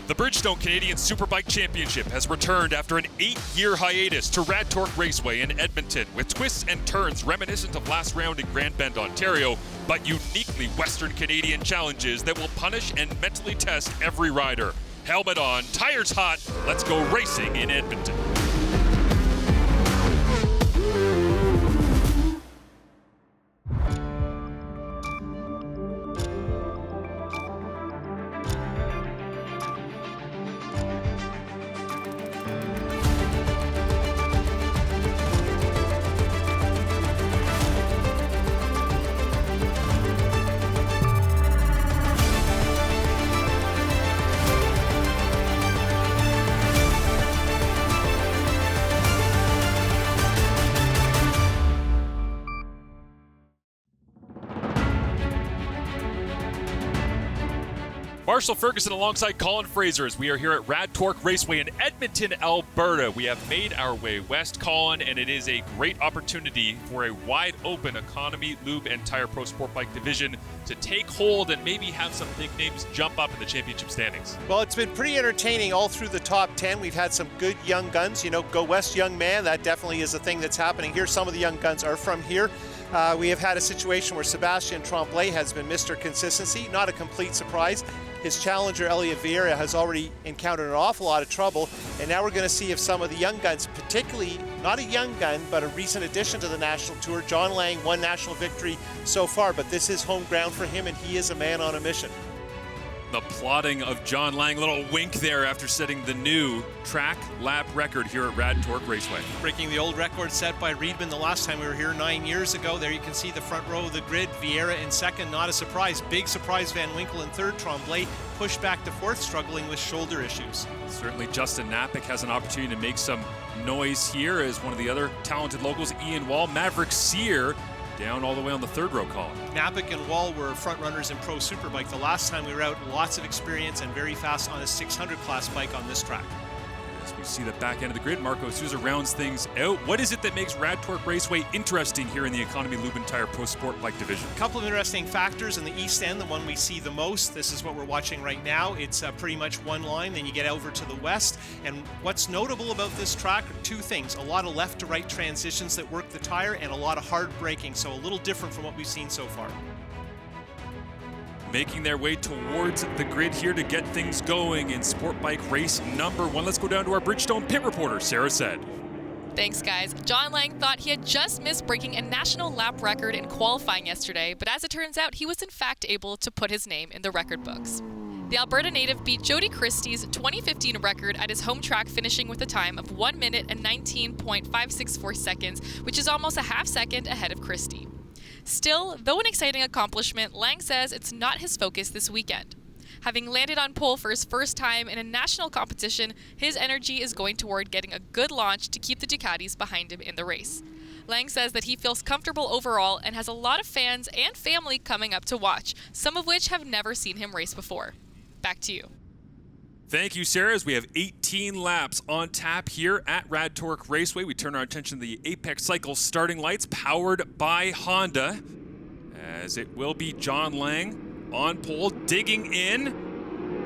The Bridgestone Canadian Superbike Championship has returned after an 8-year hiatus to RAD Raceway in Edmonton, with twists and turns reminiscent of last round in Grand Bend, Ontario, but uniquely Western Canadian challenges that will punish and mentally test every rider. Helmet on, tires hot, let's go racing in Edmonton. Marshall Ferguson alongside Colin Fraser as we are here at RAD Raceway in Edmonton, Alberta. We have made our way west, Colin, and it is a great opportunity for a wide-open economy, lube, and tire pro sport bike division to take hold and maybe have some big names jump up in the championship standings. Well, it's been pretty entertaining all through the top 10. We've had some good young guns. You know, go west, young man. That definitely is a thing that's happening here. Some of the young guns are from here. We have had a situation where Sebastian Tremblay has been Mr. Consistency. Not a complete surprise. His challenger, Elliot Vieira, has already encountered an awful lot of trouble. And now we're going to see if some of the young guns, particularly not a young gun, but a recent addition to the National Tour, John Lang, one national victory so far, but this is home ground for him, and he is a man on a mission. The plotting of John Lang, little wink there after setting the new track lap record here at RAD Raceway. Breaking the old record set by Riedman the last time we were here 9 years ago. There you can see the front row of the grid. Vieira in second, not a surprise. Big surprise, Van Winkle in third. Tremblay pushed back to fourth, struggling with shoulder issues. Certainly Justin Napick has an opportunity to make some noise here as one of the other talented locals, Ian Wall. Maverick Sear down all the way on the third row column. Napick and Wall were front runners in Pro Superbike. The last time we were out, lots of experience and very fast on a 600 class bike on this track. As we see the back end of the grid, Marco Souza rounds things out. What is it that makes RAD Raceway interesting here in the Economy Lube and Tire Pro Sport Bike division? A couple of interesting factors in the east end, the one we see the most. This is what we're watching right now. It's pretty much one line, then you get over to the west. And what's notable about this track are two things. A lot of left to right transitions that work the tire and a lot of hard braking, so a little different from what we've seen so far. Making their way towards the grid here to get things going in Sport Bike race number 1. Let's go down to our Bridgestone pit reporter, Sarah Said. Thanks, guys. John Lang thought he had just missed breaking a national lap record in qualifying yesterday, but as it turns out, he was in fact able to put his name in the record books. The Alberta native beat Jody Christie's 2015 record at his home track, finishing with a time of 1 minute and 19.564 seconds, which is almost a half second ahead of Christie. Still, though an exciting accomplishment, Lang says it's not his focus this weekend. Having landed on pole for his first time in a national competition, his energy is going toward getting a good launch to keep the Ducatis behind him in the race. Lang says that he feels comfortable overall and has a lot of fans and family coming up to watch, some of which have never seen him race before. Back to you. Thank you, Sarah. As we have 18 laps on tap here at RAD Raceway, we turn our attention to the Apex Cycle starting lights powered by Honda, as it will be John Lang on pole, digging in.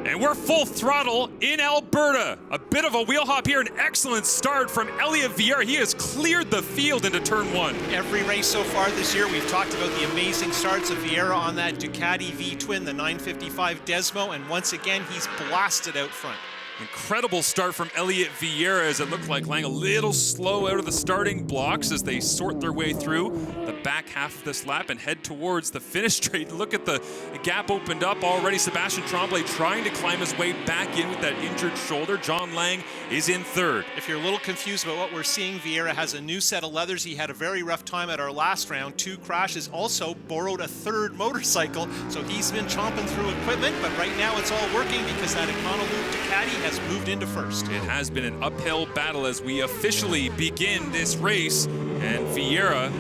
And we're full throttle in Alberta. A bit of a wheel hop here, an excellent start from Elliot Vieira. He has cleared the field into turn 1. Every race so far this year, we've talked about the amazing starts of Vieira on that Ducati V-twin, the 955 Desmo, and once again, he's blasted out front. Incredible start from Elliot Vieira, as it looked like Lang a little slow out of the starting blocks as they sort their way through the back half of this lap and head towards the finish straight. Look at the gap opened up already. Sebastian Tremblay trying to climb his way back in with that injured shoulder. John Lang is in third. If you're a little confused about what we're seeing, Vieira has a new set of leathers. He had a very rough time at our last round. 2 crashes, also borrowed a third motorcycle, so he's been chomping through equipment, but right now it's all working because that Econolube Ducati has moved into first. It has been an uphill battle as we officially begin this race, and Vieira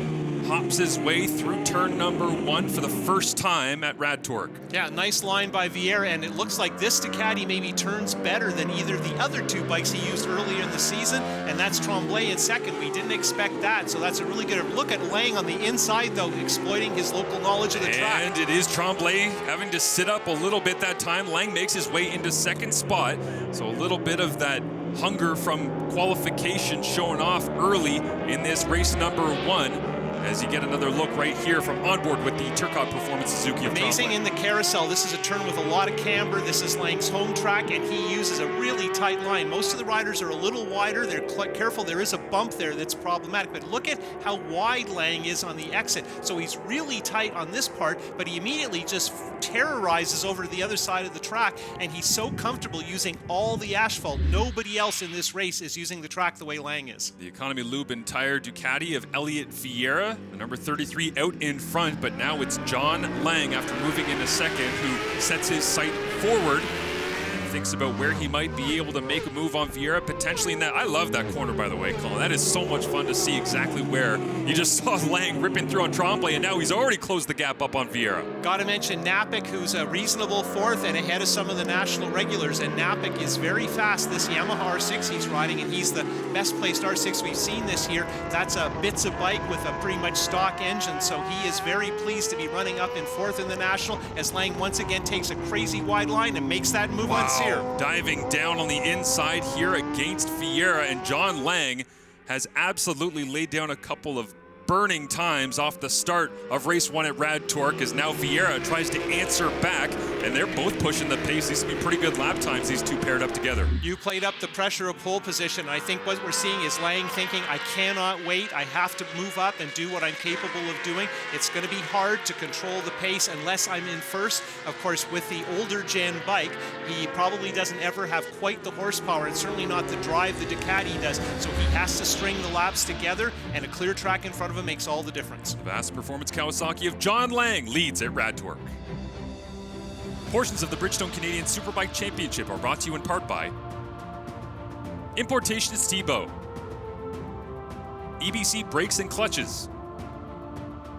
hops his way through turn number 1 for the first time at Rad Torque. Yeah, nice line by Vieira, and it looks like this Ducati maybe turns better than either the other 2 bikes he used earlier in the season, and that's Tremblay in second. We didn't expect that, so that's a really good look at Lang on the inside, though, exploiting his local knowledge of the track. And it is Tremblay having to sit up a little bit that time. Lang makes his way into second spot, so a little bit of that hunger from qualification showing off early in this race number 1, as you get another look right here from onboard with the Turcotte Performance Suzuki of Amazing Tremblay. in the carousel. This is a turn with a lot of camber. This is Lang's home track, and he uses a really tight line. Most of the riders are a little wider. They're careful. There is a bump there that's problematic, but look at how wide Lang is on the exit. So he's really tight on this part, but he immediately just terrorizes over to the other side of the track, and he's so comfortable using all the asphalt. Nobody else in this race is using the track the way Lang is. The Economy Lube and Tire Ducati of Elliot Vieira, the number 33 out in front, but now it's John Lang after moving into second, who sets his sight forward and thinks about where he might be able to make a move on Vieira, potentially in that. I love that corner, by the way, Colin. That is so much fun to see exactly where you just saw Lang ripping through on Tremblay, and now he's already closed the gap up on Vieira. Got to mention Napik, who's a reasonable 4th and ahead of some of the national regulars, and Napik is very fast. This Yamaha R6 he's riding, and he's the best placed R6 we've seen this year. That's a Bitsa bike with a pretty much stock engine, so he is very pleased to be running up in 4th in the national, as Lang once again takes a crazy wide line and makes that move on Sear. Diving down on the inside here against Vieira, and John Lang has absolutely laid down a couple of burning times off the start of race 1 at Rad Torque, as now Vieira tries to answer back, and they're both pushing the pace. These will be pretty good lap times, these two paired up together. You played up the pressure of pole position. I think what we're seeing is Lang thinking, I cannot wait. I have to move up and do what I'm capable of doing. It's going to be hard to control the pace unless I'm in first. Of course, with the older gen bike, he probably doesn't ever have quite the horsepower, and certainly not the drive the Ducati does. So he has to string the laps together, and a clear track in front of him makes all the difference. The Vast Performance Kawasaki of John Lang leads at Rad Torque. Portions of the Bridgestone Canadian Superbike Championship are brought to you in part by Importations Thibault, EBC Brakes and Clutches,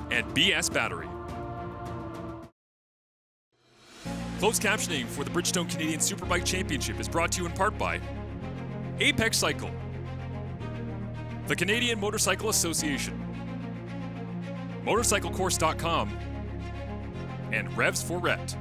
and BS Battery. Closed captioning for the Bridgestone Canadian Superbike Championship is brought to you in part by Apex Cycle, the Canadian Motorcycle Association, MotorcycleCourse.com, and Revs for Ret.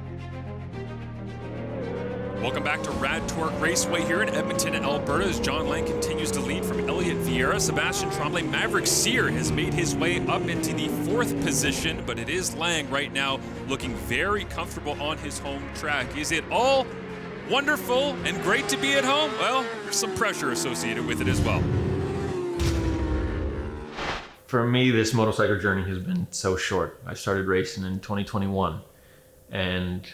Welcome back to Rad Torque Raceway here in Edmonton, Alberta, as John Lang continues to lead from Elliot Vieira. Sebastian Tremblay, Maverick Sear has made his way up into the 4th position, but it is Lang right now looking very comfortable on his home track. Is it all wonderful and great to be at home? Well, there's some pressure associated with it as well. For me, this motorcycle journey has been so short. I started racing in 2021, and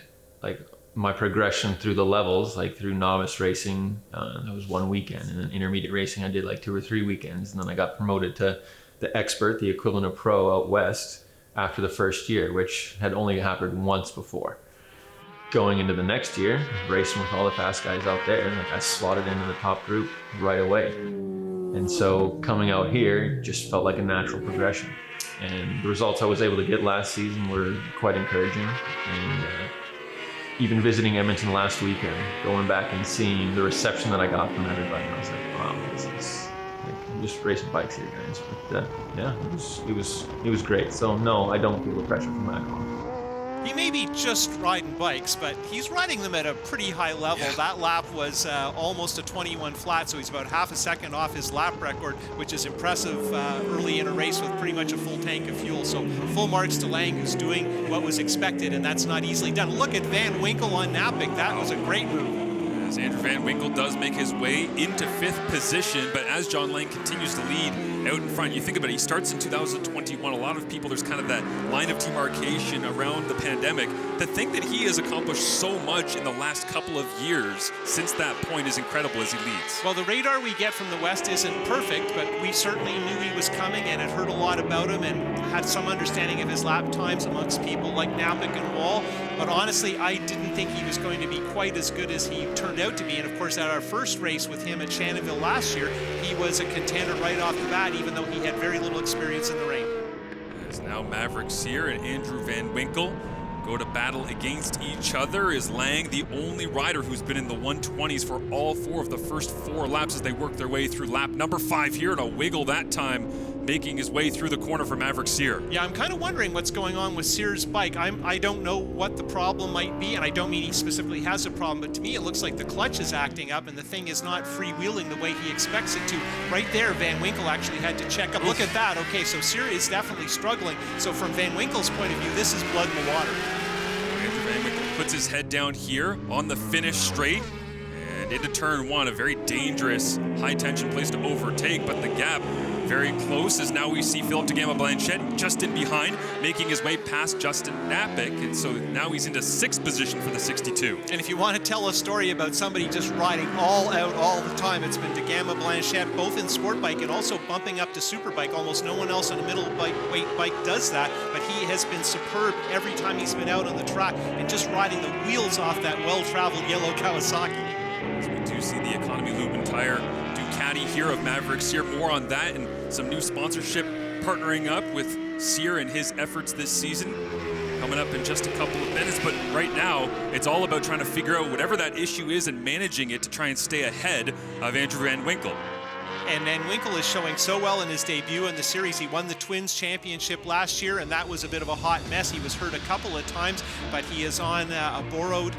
like my progression through the levels, like through novice racing, that was 1 weekend, and then intermediate racing I did like 2 or 3 weekends, and then I got promoted to the expert, the equivalent of pro out west, after the first year, which had only happened once before. Going into the next year, racing with all the fast guys out there, like I slotted into the top group right away. And so coming out here just felt like a natural progression. And the results I was able to get last season were quite encouraging. And even visiting Edmonton last weekend, going back and seeing the reception that I got from everybody, I was like, wow, this is like, I'm just racing bikes here, guys. But yeah, it was great. So no, I don't feel the pressure from that at all. He may be just riding bikes, but he's riding them at a pretty high level. Yeah. That lap was almost a 21 flat, so he's about half a second off his lap record, which is impressive early in a race with pretty much a full tank of fuel. So full marks to Lang, who's doing what was expected, and that's not easily done. Look at Van Winkle on Napik. That was a great move. As Andrew Van Winkle does make his way into 5th position, but as John Lang continues to lead out in front, you think about it, he starts in 2021. A lot of people, there's kind of that line of demarcation around the pandemic. To think that he has accomplished so much in the last couple of years since that point is incredible as he leads. Well, the radar we get from the West isn't perfect, but we certainly knew he was coming and had heard a lot about him and had some understanding of his lap times amongst people like Napik and Wall. But honestly, I didn't think he was going to be quite as good as he turned out to be. And of course, at our first race with him at Shannonville last year, he was a contender right off the bat, even though he had very little experience in the rain. Now Maverick Sear and Andrew Van Winkle go to battle against each other. Is Lang the only rider who's been in the 120s for all 4 of the first 4 laps as they work their way through lap number 5 here, and a wiggle that time, making his way through the corner for Maverick Sear. Yeah, I'm kind of wondering what's going on with Sear's bike. I don't know what the problem might be, and I don't mean he specifically has a problem, but to me it looks like the clutch is acting up and the thing is not freewheeling the way he expects it to. Right there, Van Winkle actually had to check up. Look at that. Okay, so Sear is definitely struggling. So from Van Winkle's point of view, this is blood in the water. Andrew Van Winkle puts his head down here on the finish straight, and into turn 1, a very dangerous high-tension place to overtake, but the gap very close, as now we see Philippe de Gama-Blanchette just in behind, making his way past Justin Knapik, and so now he's into 6th position for the 62. And if you want to tell a story about somebody just riding all out all the time, it's been de Gama-Blanchette, both in sport bike and also bumping up to Superbike. Almost no one else on a middle weight bike does that, but he has been superb every time he's been out on the track and just riding the wheels off that well-traveled yellow Kawasaki. So we do see the Economy Lube and Tire Ducati here of Maverick Sear. More on that and some new sponsorship partnering up with Sear and his efforts this season coming up in just a couple of minutes. But right now, it's all about trying to figure out whatever that issue is and managing it to try and stay ahead of Andrew Van Winkle. And Van Winkle is showing so well in his debut in the series. He won the Twins Championship last year, and that was a bit of a hot mess. He was hurt a couple of times, but he is on a borrowed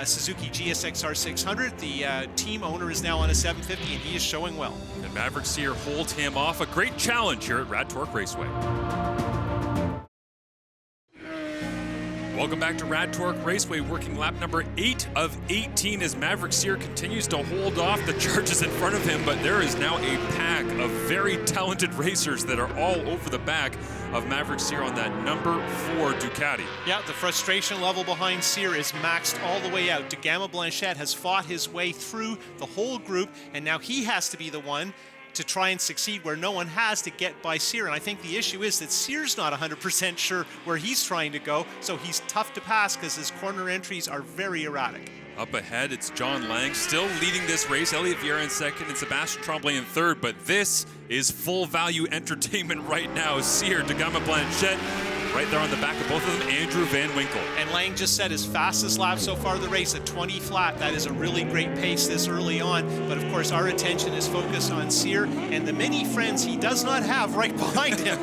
Suzuki GSX-R 600. The team owner is now on a 750, and he is showing well. And Maverick Sear holds him off. A great challenge here at RAD Torque Raceway. Welcome back to RAD Torque Raceway, working lap number 8 of 18 as Maverick Sear continues to hold off the charges in front of him, but there is now a pack of very talented racers that are all over the back of Maverick Sear on that number 4 Ducati. Yeah, the frustration level behind Sear is maxed all the way out. De Gama-Blanchette has fought his way through the whole group, and now he has to be the one to try and succeed where no one has to get by Sear. And I think the issue is that Sear's not 100% sure where he's trying to go, so he's tough to pass because his corner entries are very erratic. Up ahead, it's John Lang still leading this race. Elliot Vieira in 2nd and Sebastian Tremblay in 3rd, but this is full value entertainment right now. Sear, de Gama-Blanchette, right there on the back of both of them, Andrew Van Winkle. And Lang just set his fastest lap so far of the race at 20 flat. That is a really great pace this early on. But of course, our attention is focused on Sear and the many friends he does not have right behind him.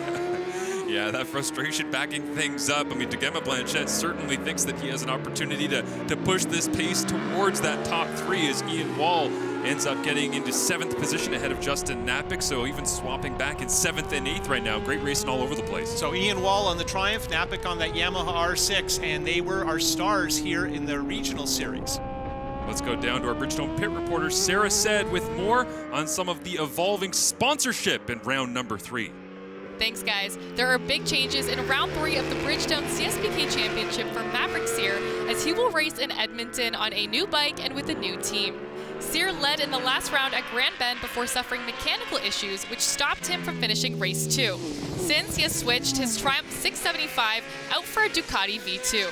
Yeah, that frustration backing things up. I mean, de Gama-Blanchette certainly thinks that he has an opportunity to push this pace towards that top 3 as Ian Wall ends up getting into 7th position ahead of Justin Knapik, so even swapping back in 7th and 8th right now. Great racing all over the place. So Ian Wall on the Triumph, Knapik on that Yamaha R6, and they were our stars here in the regional series. Let's go down to our Bridgestone pit reporter, Sarah Said, with more on some of the evolving sponsorship in round number 3. Thanks, guys. There are big changes in round 3 of the Bridgestone CSBK Championship for Maverick Sear, as he will race in Edmonton on a new bike and with a new team. Sear led in the last round at Grand Bend before suffering mechanical issues, which stopped him from finishing race 2. Since, he has switched his Triumph 675 out for a Ducati V2.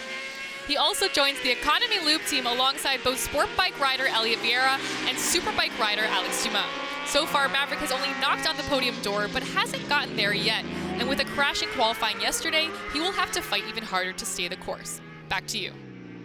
He also joins the Economy Lube team alongside both sport bike rider Elliot Vieira and superbike rider Alex Dumas. So far, Maverick has only knocked on the podium door, but hasn't gotten there yet. And with a crash in qualifying yesterday, he will have to fight even harder to stay the course. Back to you.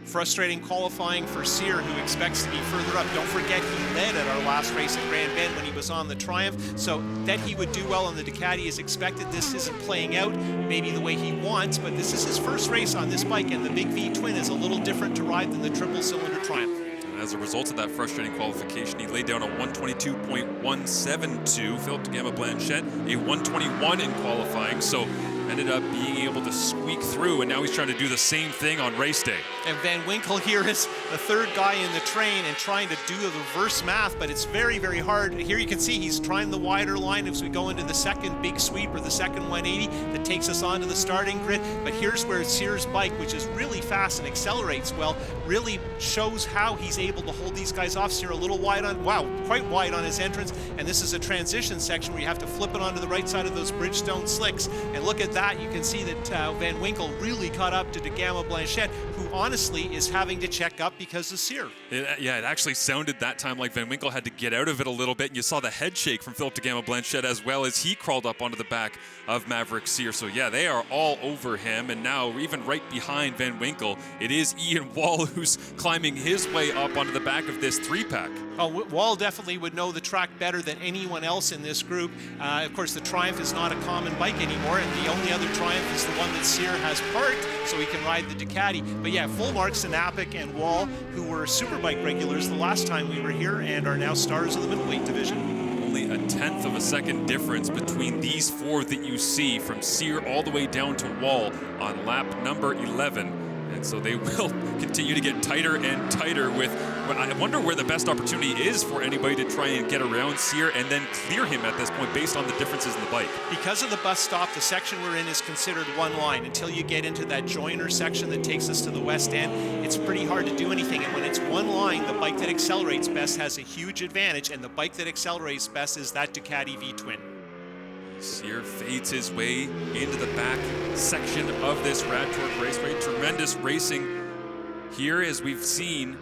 Frustrating qualifying for Sear, who expects to be further up. Don't forget, he led at our last race at Grand Bend when he was on the Triumph, so that he would do well on the Ducati is expected. This isn't playing out maybe the way he wants, but this is his first race on this bike, and the big V-twin is a little different to ride than the triple-cylinder Triumph. As a result of that frustrating qualification, he laid down a 122.172. Philippe de Gama-Blanchette, a 121 in qualifying, so ended up being able to squeak through, and now he's trying to do the same thing on race day. And Van Winkle here is the 3rd guy in the train and trying to do the reverse math, but it's very, very hard. Here you can see he's trying the wider line as we go into the 2nd big sweep, or the 2nd 180 that takes us onto the starting grid. But here's where Sear's bike, which is really fast and accelerates well, really shows how he's able to hold these guys off. Sear a little wide on, wow, quite wide on his entrance, and this is a transition section where you have to flip it onto the right side of those Bridgestone slicks. And look at that, you can see that Van Winkle really caught up to De Gama Blanchette, who honestly is having to check up because of Cyr. Yeah, it actually sounded that time like Van Winkle had to get out of it a little bit, and you saw the head shake from Philip De Gama Blanchette as well as he crawled up onto the back of Maverick Cyr. So yeah, they are all over him, and now even right behind Van Winkle, it is Ian Wall who's climbing his way up onto the back of this 3-pack. Oh, Wall definitely would know the track better than anyone else in this group. Of course, the Triumph is not a common bike anymore, and the only other Triumph is the one that Cyr has parked, so he can ride the Ducati. But yeah, full marks to Napic and Wall, who were Superbike regulars the last time we were here and are now stars of the middleweight division. Only a 1/10 of a second difference between these four that you see, from Cyr all the way down to Wall on lap number 11. And so they will continue to get tighter and tighter with, I wonder where the best opportunity is for anybody to try and get around Cyr and then clear him at this point based on the differences in the bike. Because of the bus stop, the section we're in is considered one line. Until you get into that joiner section that takes us to the west end, it's pretty hard to do anything. And when it's one line, the bike that accelerates best has a huge advantage, and the bike that accelerates best is that Ducati V-twin. Cyr fades his way into the back section of this Rad Torque Raceway. Tremendous racing here, as we've seen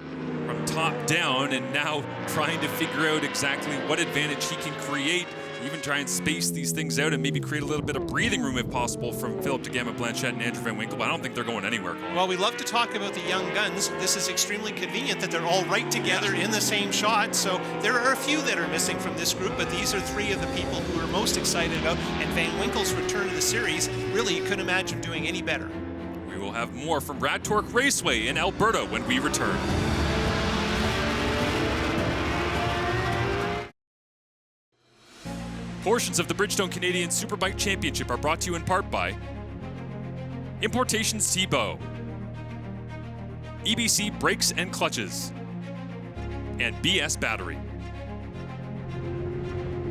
from top down, and now trying to figure out exactly what advantage he can create, even try and space these things out and maybe create a little bit of breathing room if possible from Philip De Gama Blanchette and Andrew Van Winkle, but I don't think they're going anywhere, Colin. Well, we love to talk about the young guns. This is extremely convenient that they're all right together in the same shot, so there are a few that are missing from this group, but these are three of the people who are most excited about, and Van Winkle's return to the series, really, you couldn't imagine doing any better. We will have more from Rad Torque Raceway in Alberta when we return. Portions of the Bridgestone Canadian Superbike Championship are brought to you in part by Importations T-Bow, EBC Brakes and Clutches, and BS Battery.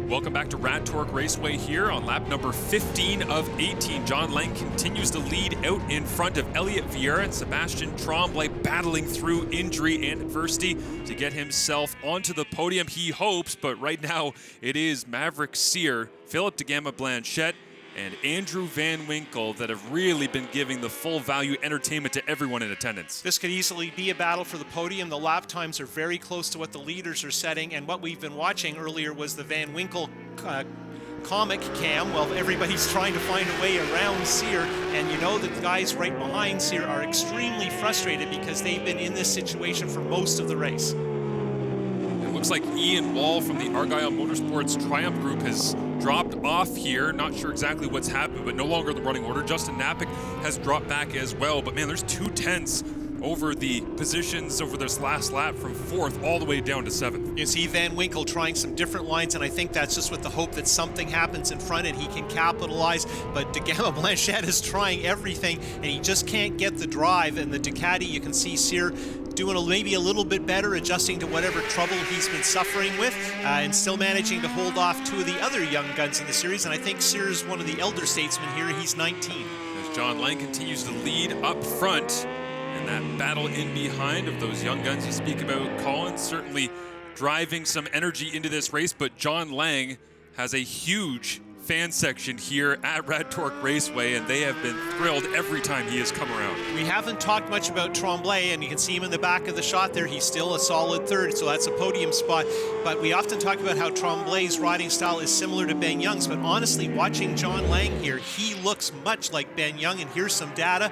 Welcome back to Rad Torque Raceway here on lap number 15 of 18. John Lang continues to lead out in front of Elliot Vieira and Sebastian Tremblay, battling through injury and adversity to get himself onto the podium, he hopes, but right now it is Maverick Cyr, Philip De Gama Blanchette, and Andrew Van Winkle that have really been giving the full value entertainment to everyone in attendance. This could easily be a battle for the podium. The lap times are very close to what the leaders are setting, and what we've been watching earlier was the Van Winkle comic cam. Well, everybody's trying to find a way around Cyr, and you know that the guys right behind Cyr are extremely frustrated because they've been in this situation for most of the race. It looks like Ian Wall from the Argyle Motorsports Triumph Group has dropped off here. Not sure exactly what's happened, but no longer in the running order. Justin Napic has dropped back as well, but man, there's 2/10 over the positions over this last lap from 4th all the way down to 7th. You see Van Winkle trying some different lines, and I think that's just with the hope that something happens in front and he can capitalize, but De Gama Blanchette is trying everything and he just can't get the drive. And the Ducati, you can see Cyr doing maybe a little bit better, adjusting to whatever trouble he's been suffering with, and still managing to hold off two of the other young guns in the series. And I think Cyr is one of the elder statesmen here. He's 19. As John Lang continues to lead up front, and that battle in behind of those young guns you speak about, Colin, certainly driving some energy into this race, but John Lang has a huge fan section here at Rad Torque Raceway, and they have been thrilled every time he has come around. We haven't talked much about Tremblay, and you can see him in the back of the shot there. He's still a solid 3rd, so that's a podium spot. But we often talk about how Tremblay's riding style is similar to Ben Young's, but honestly, watching John Lang here, he looks much like Ben Young, and here's some data.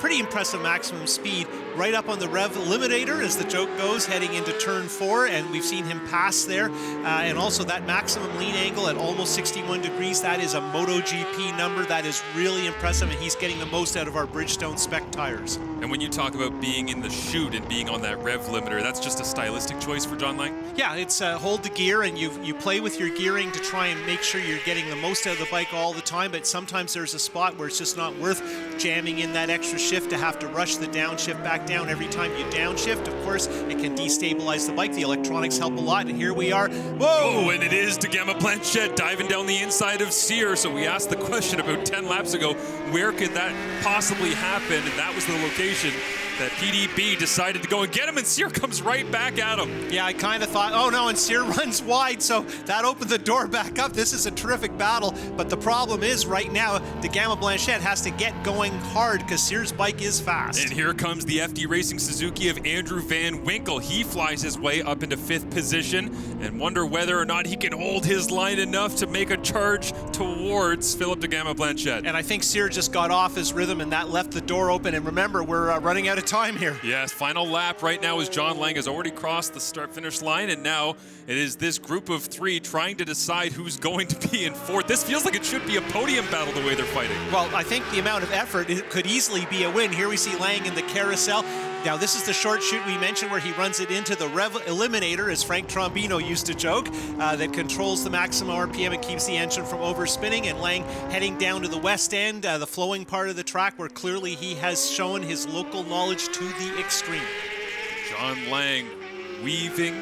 Pretty impressive maximum speed right up on the rev limiter, as the joke goes, heading into turn 4, and we've seen him pass there. And also that maximum lean angle at almost 61 degrees, that is a MotoGP number. That is really impressive, and he's getting the most out of our Bridgestone spec tires. And when you talk about being in the chute and being on that rev limiter, that's just a stylistic choice for John Lang? Yeah, it's hold the gear, and you play with your gearing to try and make sure you're getting the most out of the bike all the time, but sometimes there's a spot where it's just not worth jamming in that extra extra shift to have to rush the downshift back down every time you downshift. Of course, it can destabilize the bike. The electronics help a lot, and here we are. Whoa! Oh, and it is de Gamma Blanchette diving down the inside of Cyr. So we asked the question about 10 laps ago, where could that possibly happen? And that was the location that PDB decided to go and get him, and Cyr comes right back at him. Yeah, I kind of thought, oh no, and Cyr runs wide, so that opened the door back up. This is a terrific battle, but the problem is right now, de Gamma Blanchette has to get going hard because Cyr's bike is fast. And here comes the FD Racing Suzuki of Andrew Van Winkle. He flies his way up into 5th position and wonder whether or not he can hold his line enough to make a charge towards Philip de Gamma Blanchette. And I think Cyr just got off his rhythm and that left the door open. And remember, we're running out of time here. Yes, final lap right now as John Lang has already crossed the start-finish line, and now it is this group of 3 trying to decide who's going to be in 4th. This feels like it should be a podium battle the way they're fighting. Well, I think the amount of effort, it could easily be a win. Here we see Lang in the carousel. Now, this is the short chute we mentioned where he runs it into the Rev Eliminator, as Frank Trombino used to joke, that controls the maximum RPM and keeps the engine from overspinning. And Lang heading down to the west end, the flowing part of the track, where clearly he has shown his local knowledge to the extreme. John Lang weaving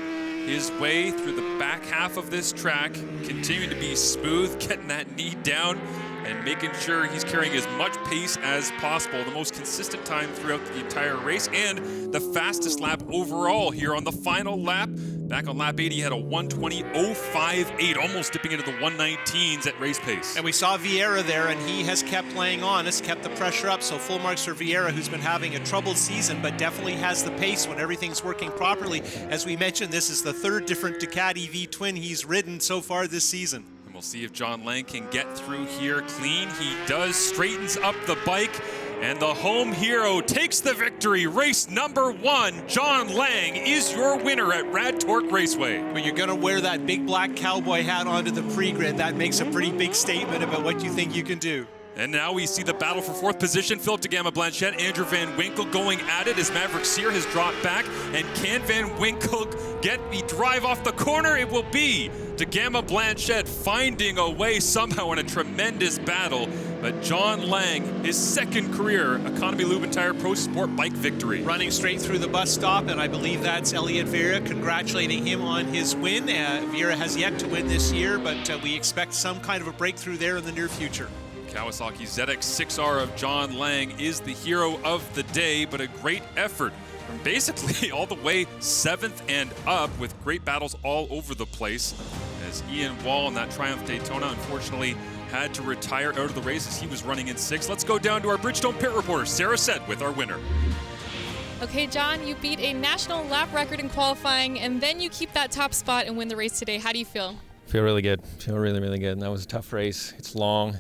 his way through the back half of this track, continuing to be smooth, getting that knee down, and making sure he's carrying as much pace as possible. The most consistent time throughout the entire race, and the fastest lap overall here on the final lap. Back on lap 8, he had a 1:20.058, almost dipping into the 119s at race pace. And we saw Vieira there, and he has kept laying on, has kept the pressure up. So full marks for Vieira, who's been having a troubled season, but definitely has the pace when everything's working properly. As we mentioned, this is the 3rd different Ducati V-twin he's ridden so far this season. We'll see if John Lang can get through here clean. He does, straightens up the bike, and the home hero takes the victory. Race number 1, John Lang is your winner at Rad Torque Raceway. When you're going to wear that big black cowboy hat onto the pre-grid, that makes a pretty big statement about what you think you can do. And now we see the battle for 4th position. Philip de Gamma Blanchette, Andrew Van Winkle going at it as Maverick Cyr has dropped back. And can Van Winkle get the drive off the corner? It will be de Gamma Blanchette finding a way somehow in a tremendous battle. But John Lang, his 2nd career Economy Lube and Tire Pro Sport bike victory. Running straight through the bus stop, and I believe that's Elliot Vieira congratulating him on his win. Vieira has yet to win this year, but we expect some kind of a breakthrough there in the near future. Kawasaki ZX6R of John Lang is the hero of the day, but a great effort from basically all the way 7th and up, with great battles all over the place, as Ian Wall in that Triumph Daytona unfortunately had to retire out of the race as he was running in 6th. Let's go down to our Bridgestone pit reporter, Sarah Sett, with our winner. Okay, John, you beat a national lap record in qualifying, and then you keep that top spot and win the race today. How do you feel? Feel really good. Feel really, really good. And that was a tough race. It's long.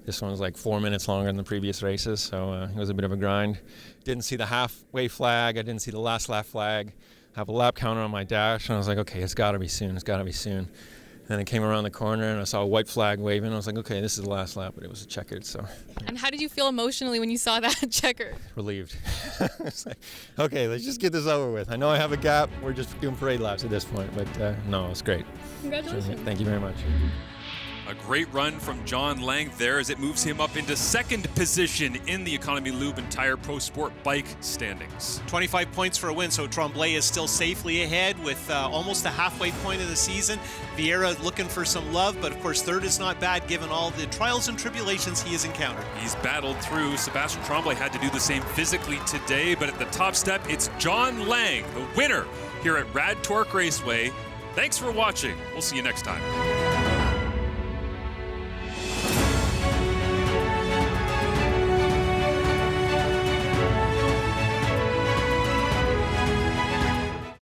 This one was like 4 minutes longer than the previous races, so it was a bit of a grind. Didn't see the halfway flag. I didn't see the last lap flag. I have a lap counter on my dash, and I was like, okay, it's got to be soon. It's got to be soon. And I came around the corner, and I saw a white flag waving. I was like, okay, this is the last lap, but it was a checkered, so. And how did you feel emotionally when you saw that checker? Relieved. It's like, okay, let's just get this over with. I know I have a gap. We're just doing parade laps at this point, but no, it's great. Congratulations. Thank you very much. A great run from John Lang there as it moves him up into 2nd position in the Economy Lube and Tire Pro Sport bike standings. 25 points for a win, so Tremblay is still safely ahead with almost the halfway point of the season. Vieira looking for some love, but of course 3rd is not bad given all the trials and tribulations he has encountered. He's battled through. Sebastian Tremblay had to do the same physically today, but at the top step, it's John Lang, the winner here at Rad Torque Raceway. Thanks for watching. We'll see you next time.